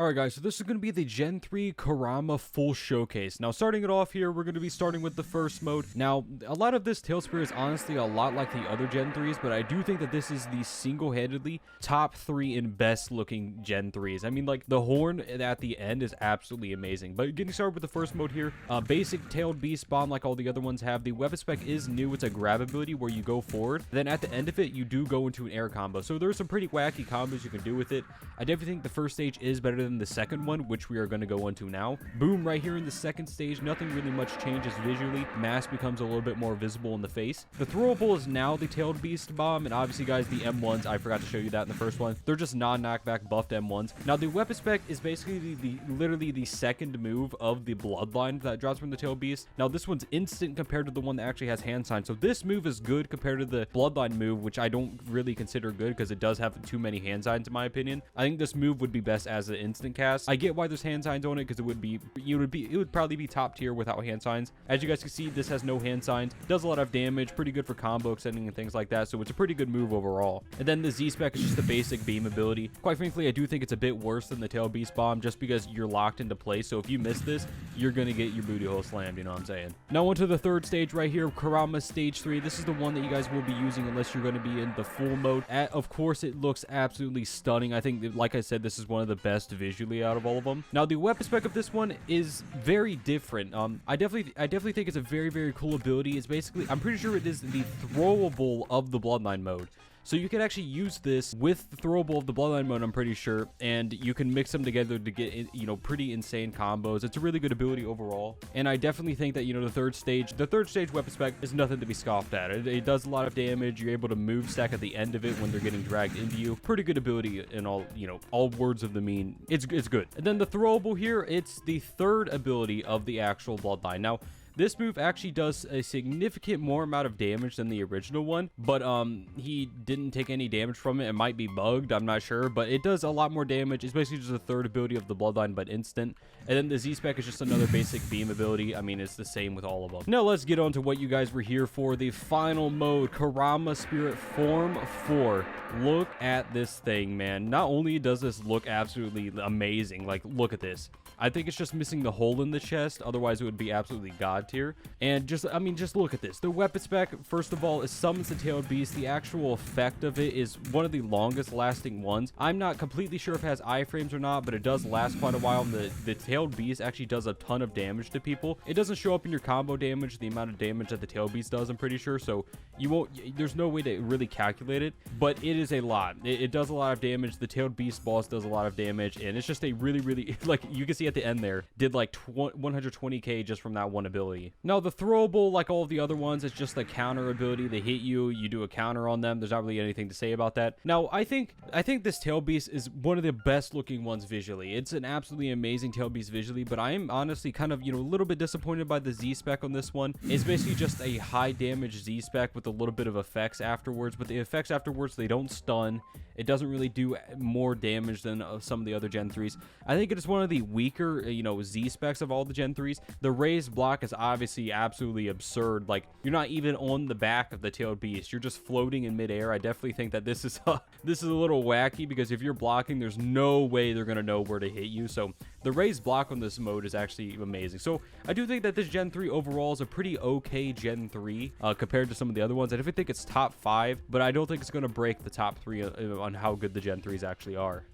Alright guys, so this is going to be the Gen 3 Korama full showcase. Now starting it off here, we're going to be starting with the first mode. Now, a lot of this Tail Spear is honestly a lot like the other Gen 3s, but I do think that this is the single-handedly top 3 and best looking Gen 3s. I mean, like, the horn at the end is absolutely amazing. But getting started with the first mode here, basic Tailed Beast Bomb like all the other ones have. The weapon spec is new. It's a grab ability where you go forward. Then at the end of it, you do go into an air combo. So there's some pretty wacky combos you can do with it. I definitely think the first stage is better than the second one, which we are going to go into now. Boom, right here in the second stage, nothing really much changes visually. Mask becomes a little bit more visible in the face. The throwable is now the Tailed Beast Bomb, and obviously, guys, the M1s, I forgot to show you that in the first one. They're just non-knockback buffed M1s. Now, the weapon spec is basically literally the second move of the Bloodline that drops from the Tailed Beast. Now, this one's instant compared to the one that actually has hand signs, so this move is good compared to the Bloodline move, which I don't really consider good because it does have too many hand signs in my opinion. I think this move would be best as an instant cast. I get why there's hand signs on it because it would probably be top tier without hand signs. As you guys can see, this has no hand signs, does a lot of damage, pretty good for combo extending and things like that, so it's a pretty good move overall. And then the Z spec is just the basic beam ability. Quite frankly, I do think it's a bit worse than the Tail Beast Bomb just because you're locked into place, so if you miss this, you're gonna get your booty hole slammed, you know what I'm saying? Now onto the third stage right here, Korama stage 3. This is the one that you guys will be using unless you're going to be in the full mode. Of course, it looks absolutely stunning. I think, like I said, this is one of the best visually out of all of them. Now, the weapon spec of this one is very different. I definitely think it's a very, very cool ability. It's basically, I'm pretty sure it is the throwable of the Bloodline mode. So you can actually use this with the throwable of the Bloodline mode, I'm pretty sure, and you can mix them together to get, you know, pretty insane combos. It's a really good ability overall, and I definitely think that, you know, the third stage weapon spec is nothing to be scoffed at. It does a lot of damage. You're able to move stack at the end of it when they're getting dragged into you. Pretty good ability in all, you know, all words of the mean. It's good. And then the throwable here, it's the third ability of the actual Bloodline. Now, this move actually does a significant more amount of damage than the original one, but he didn't take any damage from it. It might be bugged, I'm not sure, but it does a lot more damage. It's basically just the third ability of the Bloodline, but instant. And then the Z-Spec is just another basic beam ability. I mean, it's the same with all of them. Now, let's get on to what you guys were here for. The final mode, Korama Spirit Form 4. Look at this thing, man. Not only does this look absolutely amazing, like, look at this. I think it's just missing the hole in the chest, otherwise it would be absolutely god tier. And just, I mean, just look at this. The weapon spec, first of all, is summons the Tailed Beast. The actual effect of it is one of the longest lasting ones. I'm not completely sure if it has iframes or not, but it does last quite a while, and the Tailed Beast actually does a ton of damage to people. It doesn't show up in your combo damage, the amount of damage that the Tailed Beast does, I'm pretty sure, so you won't, there's no way to really calculate it, but it is a lot. It does a lot of damage. The Tailed Beast boss does a lot of damage, and it's just a really, like, you can see at the end there, did like 120k just from that one ability. Now, the throwable, like all of the other ones, is just a counter ability. They hit you, you do a counter on them. There's not really anything to say about that. Now, I think this Tail Beast is one of the best looking ones visually. It's an absolutely amazing Tail Beast visually, but I am honestly kind of, you know, a little bit disappointed by the Z spec on this one. It's basically just a high damage Z spec with a little bit of effects afterwards, but the effects afterwards, they don't stun. It doesn't really do more damage than some of the other Gen 3s. I think it is one of the weaker, you know, Z specs of all the Gen 3s. The raised block is obviously absolutely absurd. Like, you're not even on the back of the Tailed Beast. You're just floating in midair. I definitely think that this is a little wacky because if you're blocking, there's no way they're going to know where to hit you. So the raised block on this mode is actually amazing. So I do think that this Gen 3 overall is a pretty okay Gen 3 compared to some of the other ones. I definitely think it's top 5, but I don't think it's going to break the top 3 on how good the Gen 3s actually are.